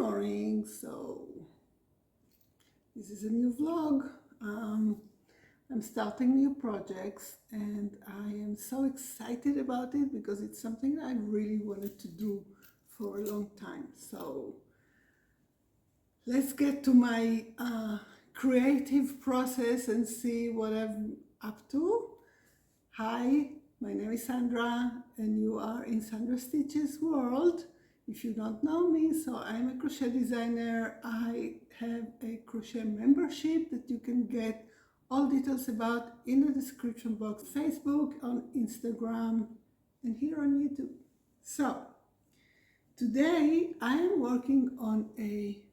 morning. So this is a new vlog. I'm starting new projects and I am so excited about it because it's something I really wanted to do for a long time. So let's get to my creative process and see what I'm up to. Hi, my name is Sandra and you are in SandraStitches world. If you don't know me, so I'm a crochet designer. I have a crochet membership that you can get all details about in the description box, Facebook, on Instagram, and here on YouTube. So today I am working on a,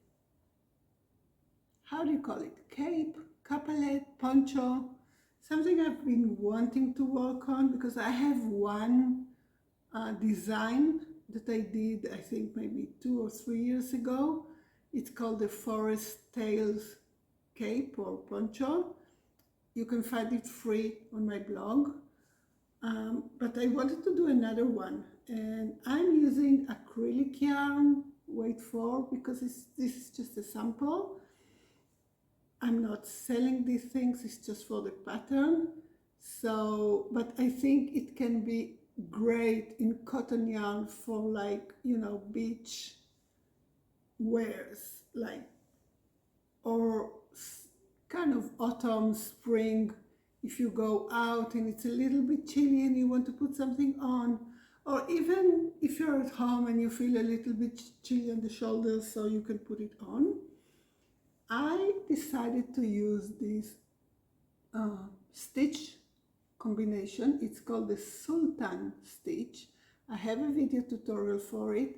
how do you call it, cape, capelet, poncho, something I've been wanting to work on because I have one design that I did, I think maybe 2 or 3 years ago. It's called the Forest Tails Cape or Poncho. You can find it free on my blog. But I wanted to do another one. And I'm using acrylic yarn, wait for, because this is just a sample. I'm not selling these things, it's just for the pattern. So, but I think it can be great in cotton yarn for, like, you know, beach wears, like, or kind of autumn, spring, if you go out and it's a little bit chilly and you want to put something on, or even if you're at home and you feel a little bit chilly on the shoulders, so you can put it on. I decided to use this stitch combination. It's called the Sultan stitch. I have a video tutorial for it,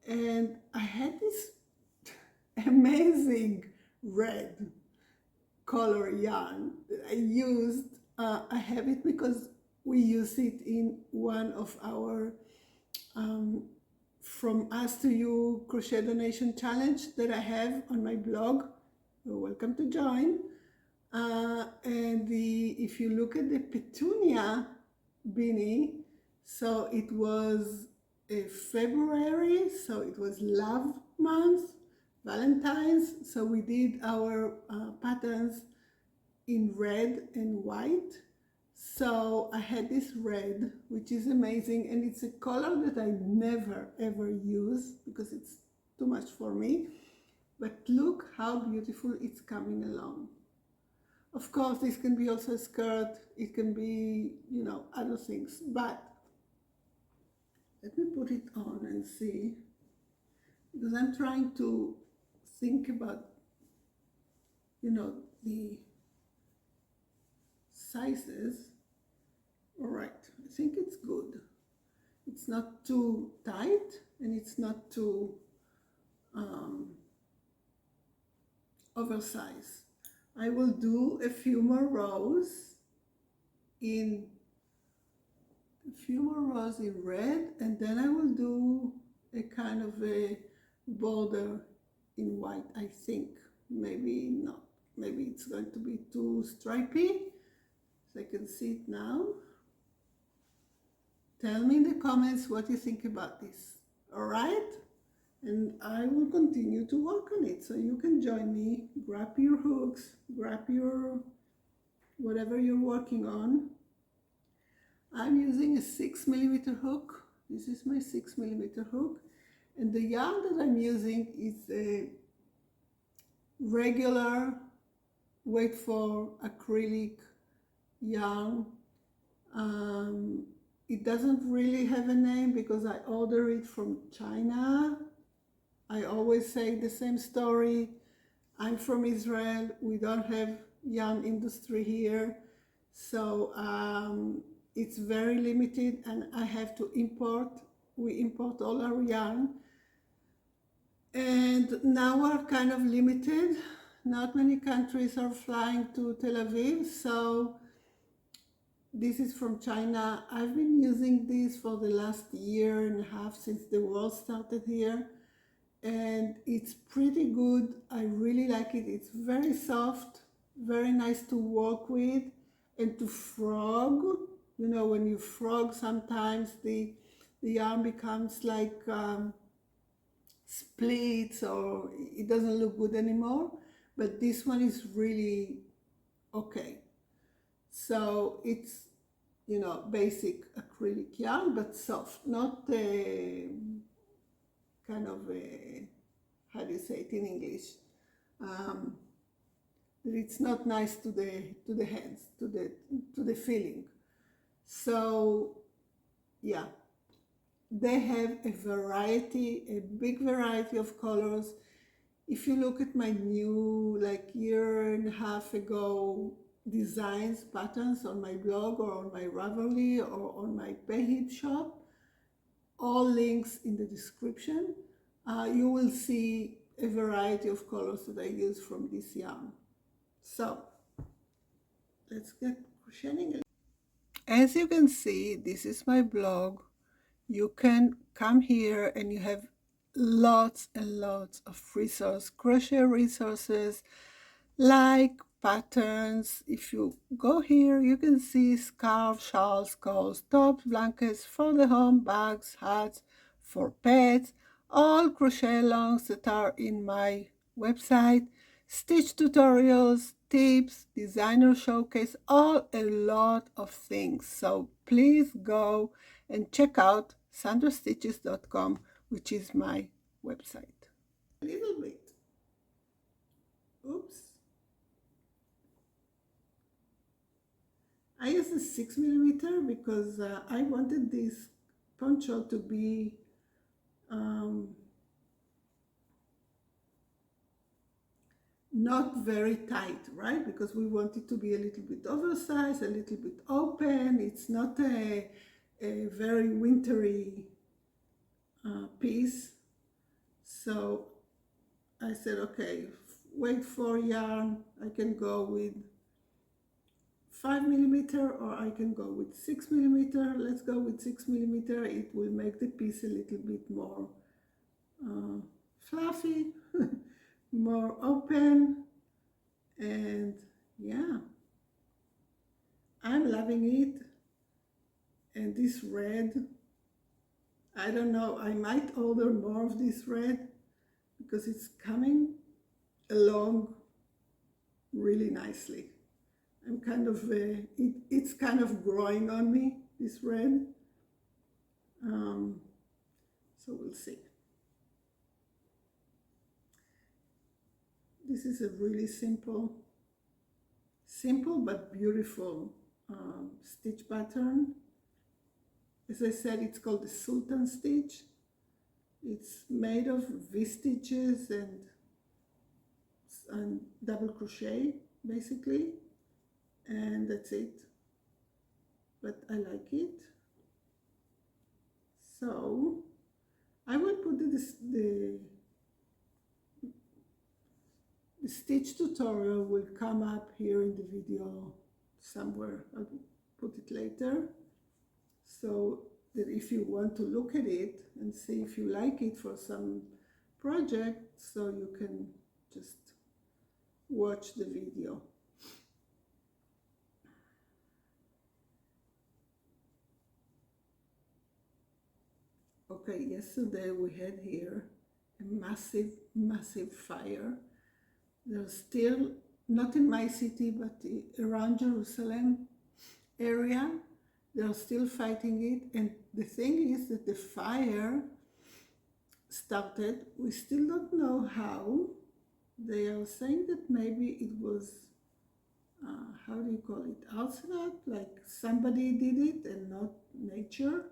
and I had this amazing red color yarn that I used. I have it because we use it in one of our From Us to You crochet donation challenge that I have on my blog. You're welcome to join. And if you look at the petunia beanie, so it was a February, so it was love month, Valentine's, so we did our patterns in red and white. So I had this red, which is amazing, and it's a color that I never ever use because it's too much for me. But look how beautiful it's coming along. Of course, this can be also a skirt, it can be, you know, other things, but let me put it on and see, because I'm trying to think about, you know, the sizes. All right, I think it's good. It's not too tight and it's not too oversized. I will do a few more rows in red, and then I will do a kind of a border in white, I think. Maybe not. Maybe it's going to be too stripy. So I can see it now. Tell me in the comments what you think about this. All right? And I will continue to work on it. So you can join me. Grab your hooks, grab your whatever you're working on. I'm using a 6mm hook. This is my 6mm hook. And the yarn that I'm using is a regular, wait for, acrylic yarn. It doesn't really have a name because I order it from China. I always say the same story. I'm from Israel. We don't have yarn industry here. So it's very limited and I have to import. We import all our yarn. And now we're kind of limited. Not many countries are flying to Tel Aviv. So this is from China. I've been using this for the last 1.5 years since the war started here. And it's pretty good. I really like it. It's very soft, very nice to work with and to frog. You know, when you frog, sometimes the yarn becomes like splits or it doesn't look good anymore, but this one is really okay. So it's, you know, basic acrylic yarn, but soft, not kind of a, how do you say it in English? It's not nice to the hands, to the feeling. So yeah, they have a variety, a big variety of colors. If you look at my new, like, year and a half ago designs, patterns on my blog or on my Ravelry or on my Payhip shop, all links in the description, you will see a variety of colors that I use from this yarn. So let's get crocheting. As you can see, this is my blog. You can come here and you have lots and lots of crochet resources, like patterns. If you go here, you can see scarves, shawls, coats, tops, blankets for the home, bags, hats for pets, all crochet alongs that are in my website, stitch tutorials, tips, designer showcase, a lot of things. So please go and check out SandraStitches.com, which is my website. A little bit. Oops. I used a 6mm because I wanted this poncho to be not very tight, right? Because we want it to be a little bit oversized, a little bit open. It's not a very wintry piece. So I said, okay, weight for yarn, I can go with 5mm or I can go with 6mm. Let's go with 6mm. It will make the piece a little bit more fluffy, more open, and yeah, I'm loving it. And this red, I don't know, I might order more of this red because it's coming along really nicely. I'm kind of, it's kind of growing on me, this red. So we'll see. This is a really simple but beautiful stitch pattern. As I said, it's called the Sultan stitch. It's made of V-stitches and double crochet, basically. And that's it. But I like it. So I will put the stitch tutorial will come up here in the video somewhere. I'll put it later, so that if you want to look at it and see if you like it for some project, so you can just watch the video. Okay, yesterday we had here a massive fire. There's still, not in my city, but around Jerusalem area, they're still fighting it. And the thing is that the fire started, we still don't know how. They are saying that maybe it was, how do you call it, outside, like somebody did it and not nature.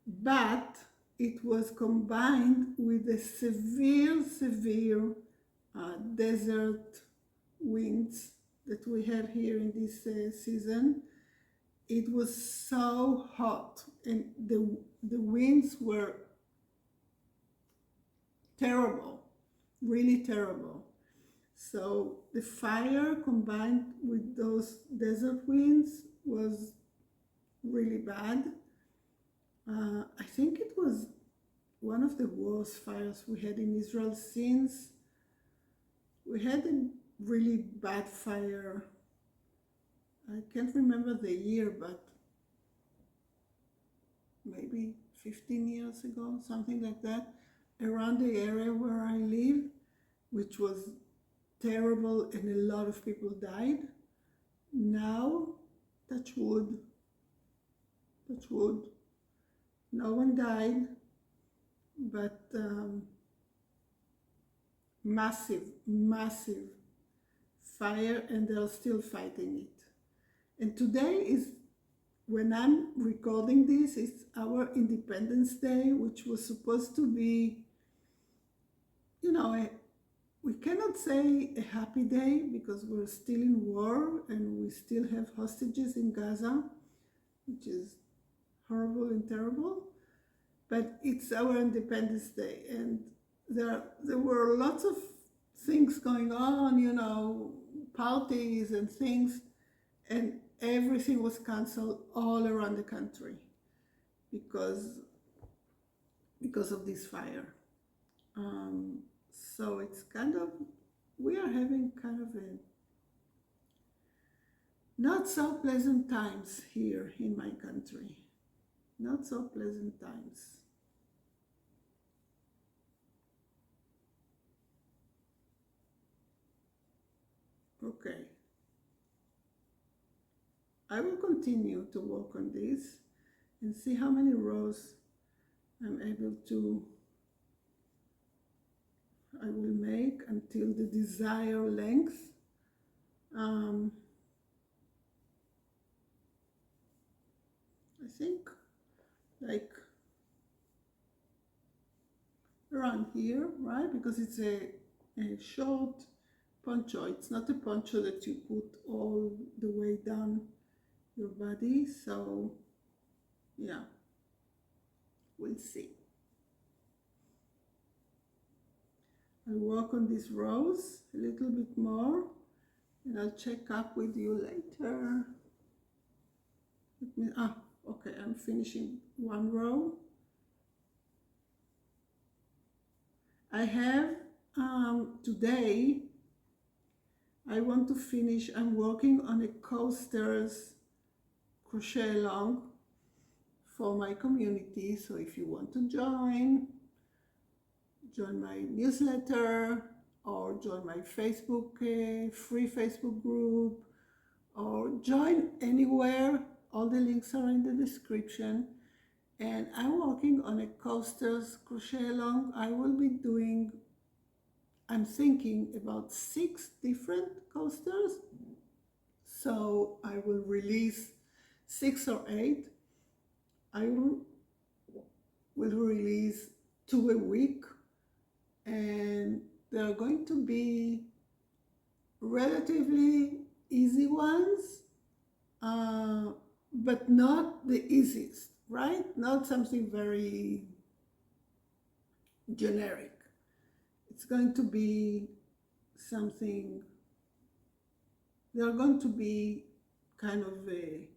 But it was combined with a severe desert winds that we have here in this season. It was so hot and the winds were terrible, really terrible. So the fire combined with those desert winds was really bad. I think it was one of the worst fires we had in Israel since we had a really bad fire. I can't remember the year, but maybe 15 years ago, something like that. around the area where I live, which was terrible and a lot of people died. Now, touch wood, no one died, but massive fire, and they're still fighting it. And today is, when I'm recording this, it's our Independence Day, which was supposed to be, you know, we cannot say a happy day because we're still in war and we still have hostages in Gaza, which is horrible and terrible. But it's our Independence Day, and there were lots of things going on, you know, parties and things, and everything was canceled all around the country because of this fire. So it's kind of, we are having kind of a not so pleasant times here in my country. Not so pleasant times. Okay. I will continue to work on this and see how many rows I'm able to, I will make until the desired length. I think like around here, right? Because it's a short poncho. It's not a poncho that you put all the way down your body. So yeah, we'll see. I'll work on these rows a little bit more and I'll check up with you later. Okay, I'm finishing one row. I have today, I want to finish, I'm working on a coasters crochet along for my community. So if you want to join my newsletter or join my Facebook, free Facebook group, or join anywhere, all the links are in the description. And I'm working on a coasters crochet along. I will be doing, I'm thinking about 6 different coasters. So I will release 6 or 8. I will release 2 a week, and they're going to be relatively easy ones, but not the easiest, right? Not something very generic. It's going to be something, they're going to be kind of a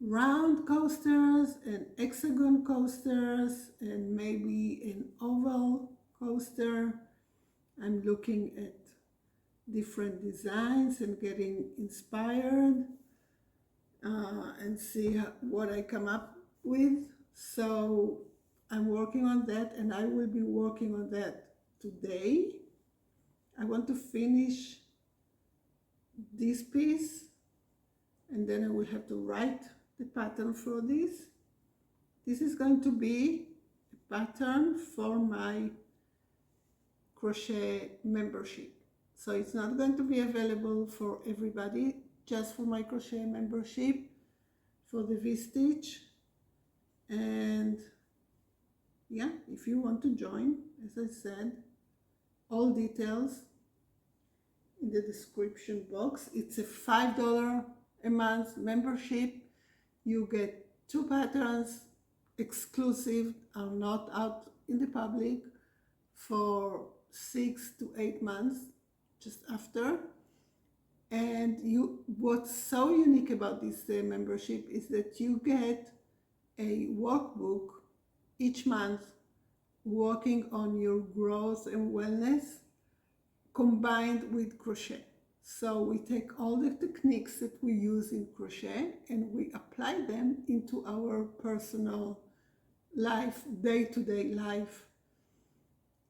round coasters and hexagon coasters and maybe an oval coaster. I'm looking at different designs and getting inspired and see what I come up with. So I'm working on that, and I will be working on that today. I want to finish this piece, and then I will have to write the pattern for this. This is going to be a pattern for my crochet membership. So it's not going to be available for everybody, just for my crochet membership, for the V-stitch. And yeah, if you want to join, as I said, all details in the description box. It's a $5 a month membership. You get 2 patterns exclusive, are not out in the public, for 6 to 8 months just after. And what's so unique about this membership is that you get a workbook each month working on your growth and wellness combined with crochet. So we take all the techniques that we use in crochet and we apply them into our personal life, day-to-day life,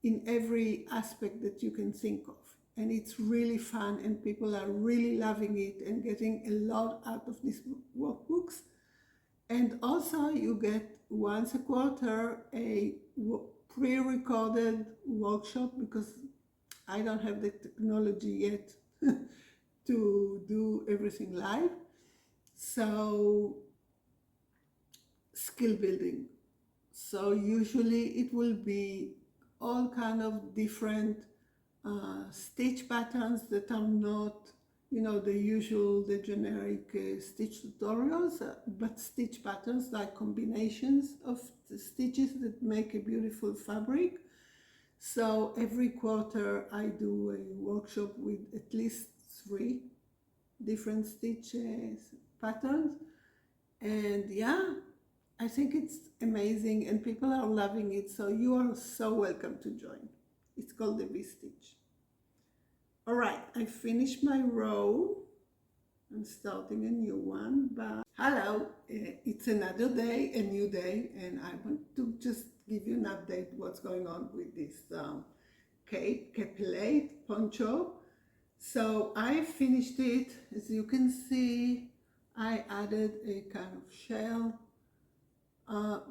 in every aspect that you can think of. And it's really fun, and people are really loving it and getting a lot out of these workbooks. And also you get once a quarter a pre-recorded workshop, because I don't have the technology yet to do everything live. So skill building. So usually it will be all kind of different stitch patterns that are not, you know, the usual, the generic stitch tutorials, but stitch patterns, like combinations of the stitches that make a beautiful fabric. So every quarter I do a workshop with at least 3 different stitch patterns. And yeah, I think it's amazing and people are loving it. So you are so welcome to join. It's called the V-Stitch. All right, I finished my row. I'm starting a new one, but hello, it's another day, a new day, and I want to just give you an update what's going on with this cape, capelate, poncho. So I finished it. As you can see, I added a kind of shell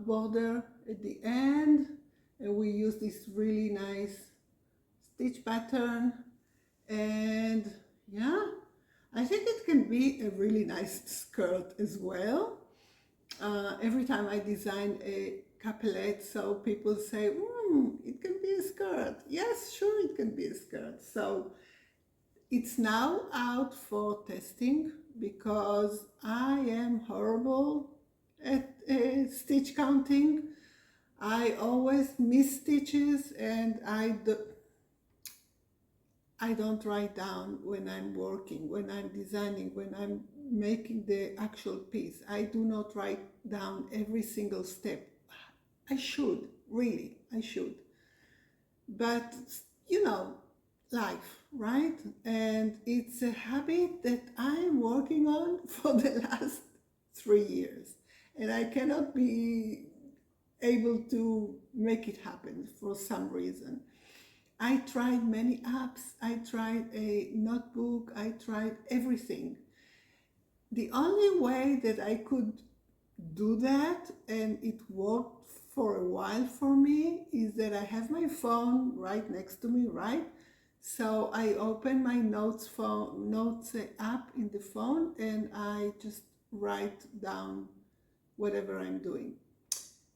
border at the end, and we use this really nice stitch pattern. And yeah, I think it can be a really nice skirt as well. Every time I design a capelette, so people say, it can be a skirt. Yes, sure, it can be a skirt. So it's now out for testing, because I am horrible at stitch counting. I always miss stitches, and I don't write down when I'm working, when I'm designing, when I'm making the actual piece. I do not write down every single step. I should, really, I should. But, you know, life, right? And it's a habit that I'm working on for the last 3 years. And I cannot be able to make it happen for some reason. I tried many apps, I tried a notebook, I tried everything. The only way that I could do that, and it worked for a while for me, is that I have my phone right next to me, right? So I open my notes app in the phone, and I just write down whatever I'm doing.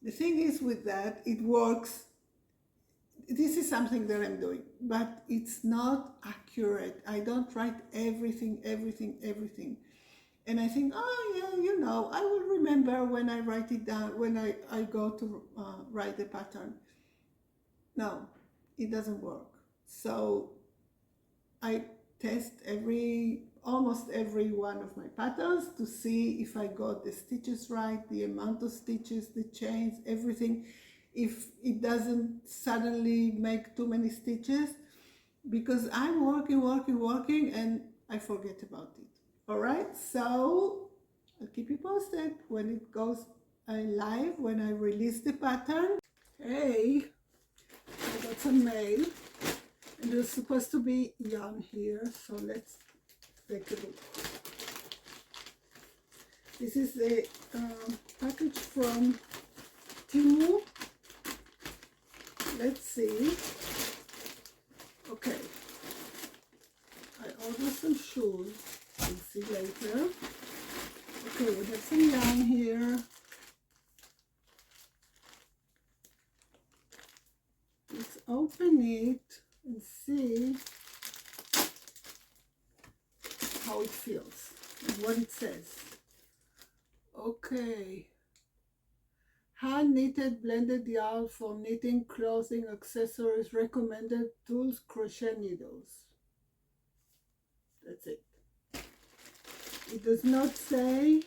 The thing is with that, it works. This is something that I'm doing, but it's not accurate. I don't write everything. And I think, oh yeah, you know, I will remember when I write it down, when I go to write the pattern. No, it doesn't work. So I test almost every one of my patterns to see if I got the stitches right, the amount of stitches, the chains, everything. If it doesn't suddenly make too many stitches, because I'm working, and I forget about it. All right, so I'll keep you posted when it goes live, when I release the pattern. Hey, I got some mail, and there's supposed to be yarn here, so let's take a look. This is a package from TEMU. Let's see. Okay, I ordered some shoes. We'll see later. Okay, we have some yarn here. Let's open it and see how it feels and what it says. Okay. Hand knitted blended yarn for knitting, clothing, accessories, recommended tools, crochet needles. That's it. It does not say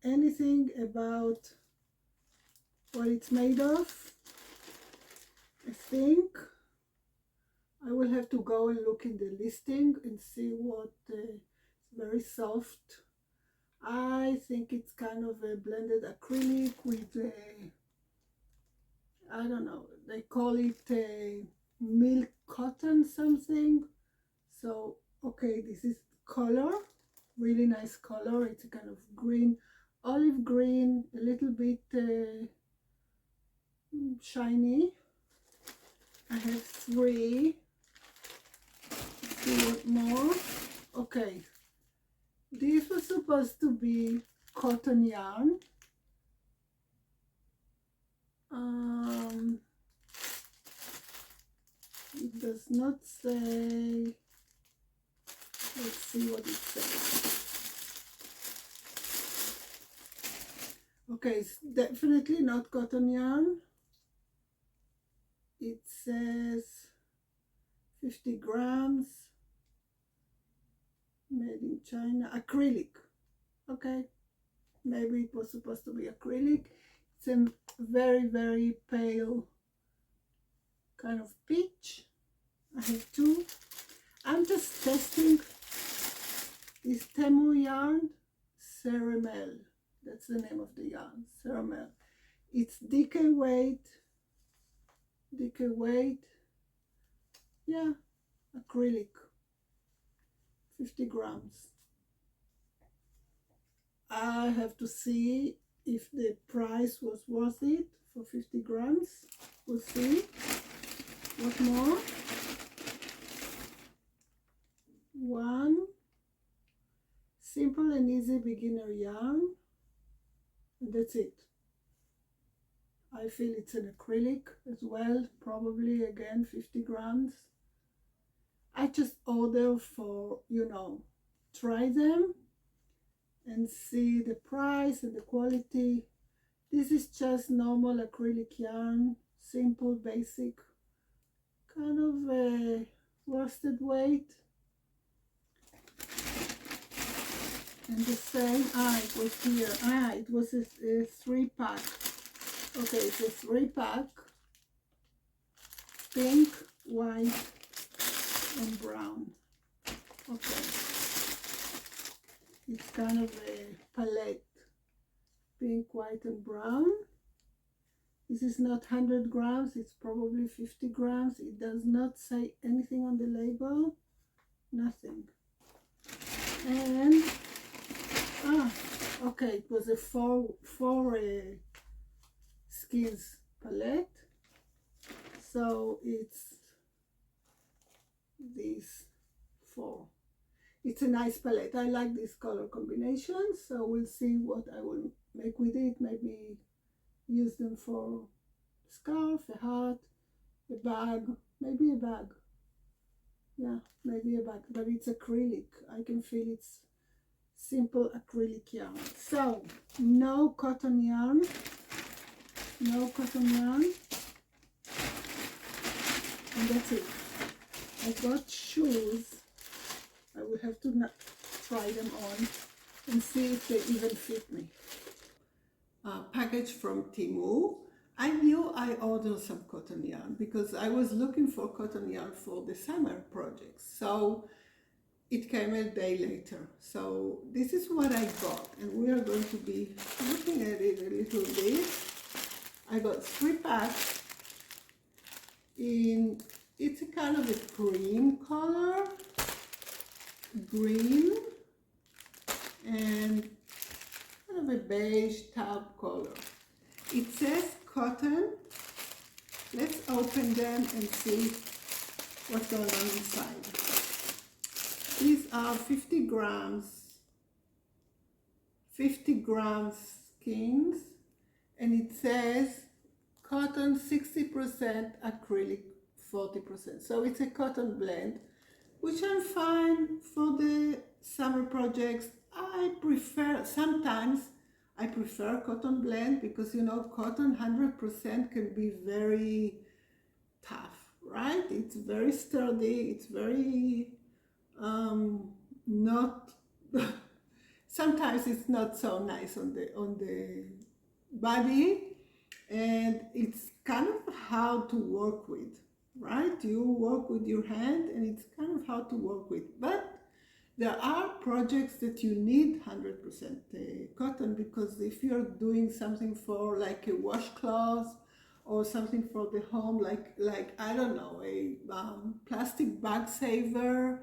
anything about what it's made of. I think I will have to go and look in the listing and see what very soft. I think it's kind of a blended acrylic with I don't know, they call it milk cotton something. So okay, this is color, really nice color. It's a kind of green, olive green, a little bit shiny. I have 3. Let's see what more. Okay, this was supposed to be cotton yarn. It does not say. Let's see what it says. Okay, it's definitely not cotton yarn. It says 50 grams, made in China, acrylic. Okay, maybe it was supposed to be acrylic. It's a very, very pale kind of peach. I have 2. I'm just testing this TEMU yarn, Caramel. That's the name of the yarn, Caramel. It's DK weight, yeah, acrylic, 50 grams. I have to see if the price was worth it for 50 grams. We'll see. What more? 1 simple and easy beginner yarn, and that's it. I feel it's an acrylic as well, probably again 50 grams. I just order for, you know, try them and see the price and the quality. This is just normal acrylic yarn, simple, basic, kind of a worsted weight. And the same, it was here, it was a 3-pack. Okay, it's a 3-pack, pink, white, and brown. Okay, it's kind of a palette, pink, white, and brown. This is not 100 grams, it's probably 50 grams. It does not say anything on the label, nothing. And okay, it was a four skins palette, so it's these 4. It's a nice palette. I like this color combination, so we'll see what I will make with it. Maybe use them for a scarf, a hat, a bag, maybe a bag. Yeah, maybe a bag, but it's acrylic. I can feel it's simple acrylic yarn. So no cotton yarn, and that's it. I got shoes. I will have to try them on and see if they even fit me. Package from TEMU. I knew I ordered some cotton yarn because I was looking for cotton yarn for the summer projects. So it came a day later. So this is what I got, and we are going to be looking at it a little bit. I got 3 packs in, it's a kind of a cream color, green, and kind of a beige taupe color. It says cotton. Let's open them and see what's going on inside. These are 50 grams skins, and it says cotton 60%, acrylic 40%. So it's a cotton blend, which I'm fine for the summer projects. Sometimes I prefer cotton blend because, you know, cotton 100% can be very tough, right? It's very sturdy, it's very not sometimes it's not so nice on the body, and it's kind of hard to work with, right? You work with your hand and it's kind of hard to work with, but There are projects that you need 100% cotton, because if you're doing something for like a washcloth or something for the home, like I don't know, a plastic bag saver,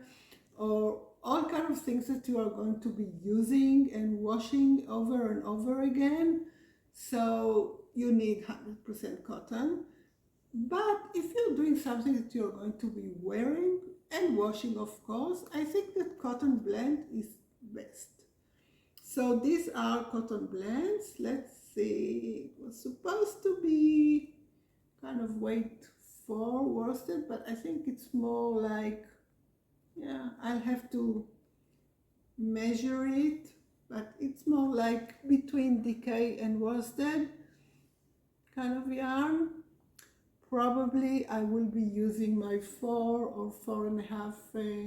or all kind of things that you are going to be using and washing over and over again, so you need 100% cotton. But if you're doing something that you're going to be wearing and washing, of course, I think that cotton blend is best. So these are cotton blends. Let's see, it was supposed to be kind of weight 4 worsted, but I think it's more like, yeah, I'll have to measure it, but it's more like between DK and worsted kind of yarn. Probably I will be using my 4 or 4.5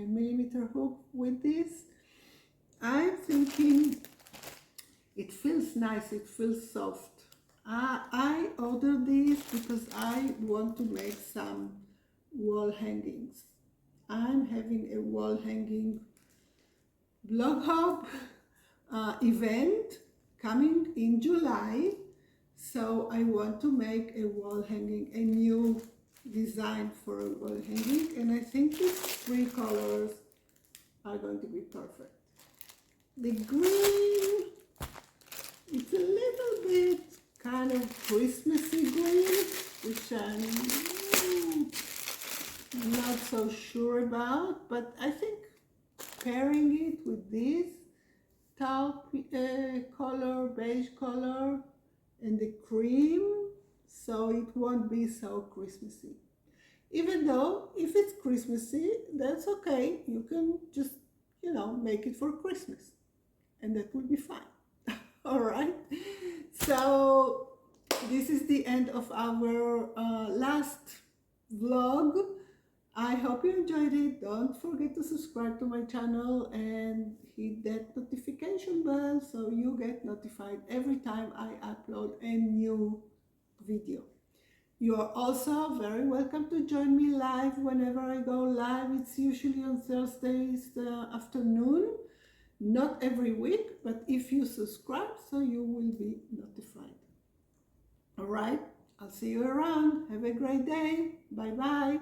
millimeter hook with this. I'm thinking it feels nice, it feels soft. I ordered this because I want to make some wall hangings. I'm having a wall hanging blog hop event coming in July. So I want to make a wall hanging, a new design for a wall hanging, and I think these 3 colors are going to be perfect. The green, it's a little bit kind of Christmassy green, which I'm not so sure about, but I think pairing it with this taupe color, beige color, and the cream, so it won't be so Christmassy. Even though if it's Christmassy, that's okay. You can just, you know, make it for Christmas, and that will be fine. All right. So this is the end of our last vlog. I hope you enjoyed it. Don't forget to subscribe to my channel and hit that notification bell so you get notified every time I upload a new video. You are also very welcome to join me live whenever I go live. It's usually on Thursdays afternoon, not every week, but if you subscribe, so you will be notified. All right, I'll see you around. Have a great day. Bye bye.